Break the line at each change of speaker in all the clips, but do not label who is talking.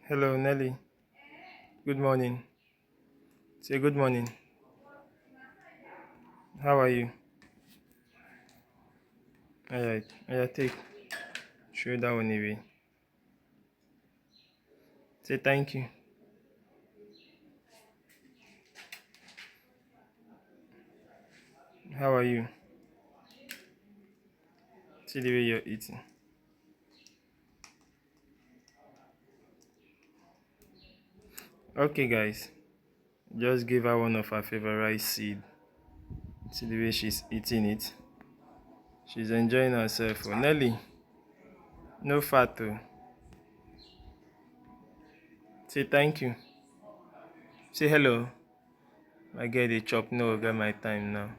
Hello, Nelly. Good morning. Say good morning. How are you? Alright. Take. Show that one away. Say thank you. How are you? See the way you're eating. Okay, guys. Just give her one of her favorite rice seed. See the way she's eating it. She's enjoying herself. Oh, Nelly. No fat though. Say thank you. Say hello. I get the chop. No, I got my time now.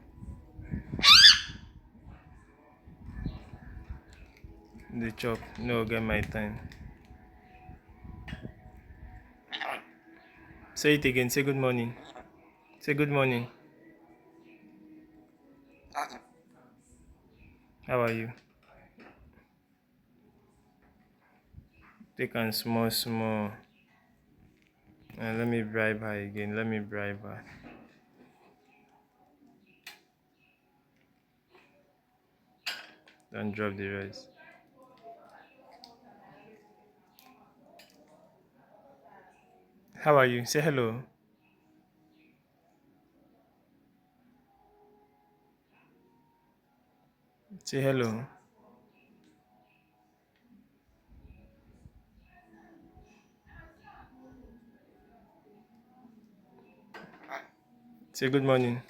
The chop. No, I get my time. Say it again. Say good morning. Say good morning. How are you? Take and small, small. And let me bribe her again. Let me bribe her. Don't drop the rest. How are you? Say hello. Say hello. Say good morning.